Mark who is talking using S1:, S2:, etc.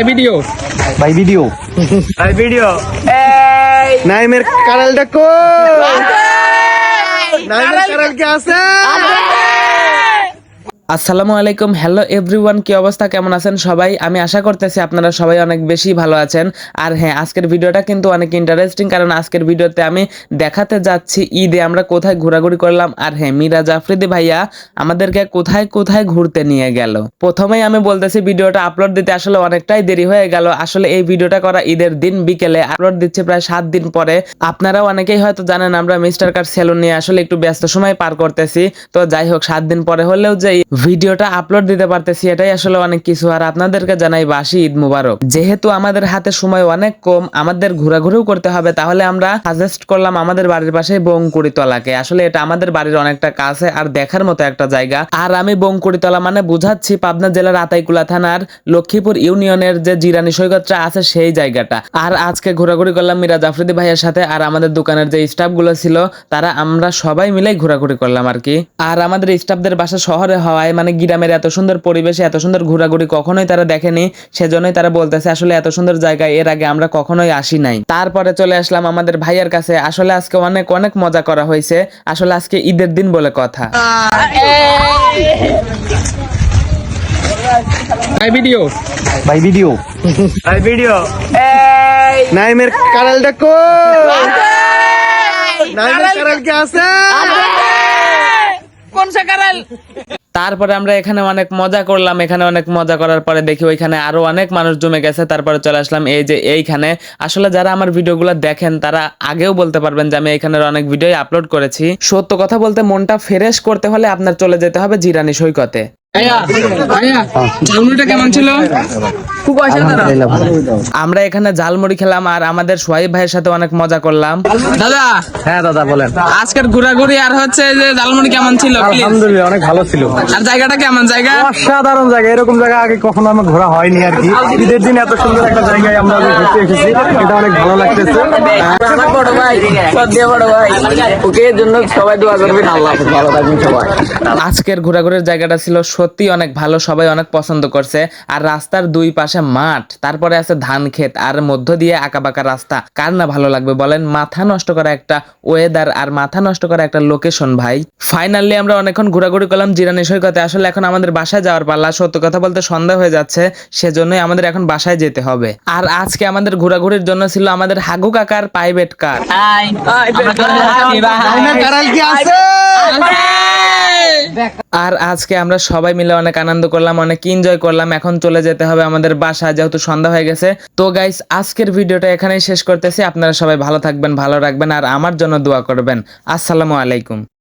S1: ভাই ভিডিও
S2: ভাই ভিডিও
S1: ভাই ভিডিও
S2: নাইমের কারালটা কো নাইমের কারাল কে আছে?
S3: আসসালামু আলাইকুম, হ্যালো এভরিওয়ান, কি অবস্থা, কেমন আছেন সবাই? আমি আশা করতেছি আপনারা সবাই অনেক বেশি ভালো আছেন। আর হ্যাঁ, আজকের ভিডিওটা কিন্তু অনেক ইন্টারেস্টিং, কারণ আজকের ভিডিওতে আমি দেখাতে যাচ্ছি ঈদে আমরা কোথায় ঘোরাঘুরি করলাম। আর হ্যাঁ, মিরাজ আফ্রিদি ভাইয়া আমাদেরকে কোথায় কোথায় ঘুরতে নিয়ে গেল। প্রথমেই আমি বলতেছি, ভিডিওটা আপলোড দিতে আসলে অনেকটাই দেরি হয়ে গেল। আসলে এই ভিডিওটা করা ঈদের দিন বিকেলে, আপলোড দিচ্ছে প্রায় 7 দিন পরে। আপনারাও অনেকেই হয়তো জানেন আমরা মিস্টার কার সেলুন নিয়ে আসলে একটু ব্যস্ত সময় পার করতেছি। তো যাই হোক, 7 দিন পরে হলেও যে ভিডিওটা আপলোড দিতে পারতেছি এটাই আসলে অনেক কিছু। আর আপনাদেরকে জানাই বাসি ঈদ মুবারক। যেহেতু আমাদের হাতে সময় অনেক কম, আমাদের ঘোরাঘুরিও করতে হবে, তাহলে আমরা সাজেস্ট করলাম আমাদের বাড়ির পাশে বঙ্কুড়িতলাকে। আসলে এটা আমাদের বাড়ির অনেকটা কাছে আর দেখার মতো একটা জায়গা। আর আমি বঙ্কুড়িতলা মানে বুঝাচ্ছি পাবনা জেলার আতাইকুলা থানার লক্ষ্মীপুর ইউনিয়নের যে জিরানি সৈকতটা আছে সেই জায়গাটা। আর আজকে ঘোরাঘুরি করলাম মিরাজ আফ্রিদি ভাইয়ের সাথে, আর আমাদের দোকানের যে স্টাফ গুলো ছিল তারা, আমরা সবাই মিলে ঘোরাঘুরি করলাম আর কি। আর আমাদের স্টাফদের বাসা শহরে হওয়ায় মানে গ্রামের এত সুন্দর পরিবেশে এত সুন্দর ঘোরাঘুরি কখনোই তারা দেখেনি, সেজন্যই তারা বলতেছে আসলে এত সুন্দর জায়গায় এর আগে আমরা কখনোই আসি নাই। তারপরে চলে আসলাম আমাদের ভাইয়ের কাছে। আসলে আজকে অনেক অনেক মজা করা হয়েছে। আসলে আজকে ঈদের দিন বলে কথা।
S1: ভাই ভিডিও
S2: ভাই ভিডিও
S1: ভাই ভিডিও
S2: নাইমের কারালটা কো নাইমের কারাল কে আছে?
S1: কোন সে কারাল?
S3: তারপরে আমরা এখানে অনেক মজা করলাম। এখানে অনেক মজা করার পরে দেখি ওইখানে আরো অনেক মানুষ জমে গেছে। তারপরে চলে আসলাম এই যে এইখানে। আসলে যারা আমার ভিডিওগুলো দেখেন তারা আগেও বলতে পারবেন যে আমি এখানের অনেক ভিডিও আপলোড করেছি। সত্য কথা বলতে মনটা ফ্রেশ করতে হলে আপনার চলে যেতে হবে জিরানি সৈকতে।
S1: ঝালমুড়িটা কেমন ছিল? খুব
S2: আলহামদুলিল্লাহ ভালো।
S3: আমরা এখানে ঝালমুড়ি খেলাম আর আমাদের সোহাইব ভাইয়ের সাথে অনেক মজা করলাম।
S1: দাদা,
S2: হ্যাঁ দাদা বলেন।
S1: আজকের ঘোরাঘুরি আর হচ্ছে যে ঝালমুড়ি কেমন ছিল? Please।
S2: আলহামদুলিল্লাহ অনেক ভালো ছিল।
S1: আর জায়গাটা কেমন জায়গা?
S2: অসাধারণ জায়গা, এরকম জায়গা আগে কখনো আমার ঘোরা হয়নি আর কি। ঈদের দিন এত সুন্দর একটা জায়গায় আমরা ঘুরতে এসেছি, এটা অনেক ভালো লাগতেছে।
S1: আমার বড় ভাই, সত্যি বড় ভাই, ওকে জন্য সবাই দোয়া করবেন। আল্লাহ হাফেজ, ভালো থাকবেন সবাই।
S3: আজকের ঘোরাঘুরির জায়গাটা ছিল সত্যি অনেক ভালো, সবাই অনেক পছন্দ করছে। আর রাস্তার দুই পাশে মাঠ, তারপরে আছে ধান ক্ষেত, আর মধ্য দিয়ে আঁকাবাঁকা রাস্তা। কার না ভালো লাগবে বলেন? মাথা নষ্ট করা একটা ওয়েদার আর মাথা নষ্ট করা একটা লোকেশন ভাই। ফাইনালি আমরা অনেকক্ষণ ঘোরাঘুরি করলাম জিরানি সৈকতে। আসলে এখন আমাদের বাসায় যাওয়ার পাল্লা। সত্য কথা বলতে সন্ধ্যা হয়ে যাচ্ছে, সেজন্যই আমাদের এখন বাসায় যেতে হবে। আর আজকে আমাদের ঘোরাঘুরির জন্য ছিল আমাদের হাগু কাকার প্রাইভেট কার।
S2: নাইমের কারাল কে আছে?
S3: আর আজকে আমরা সবাই মিলে অনেক আনন্দ করলাম, অনেক এনজয় করলাম। এখন চলে যেতে হবে আমাদের বাসায়, যেহেতু সন্ধ্যা হয়ে গেছে। তো গাইস, আজকের ভিডিওটা এখানেই শেষ করতেছি। আপনারা সবাই ভালো থাকবেন, ভালো রাখবেন, আর আমার জন্য দোয়া করবেন। আসসালামু আলাইকুম।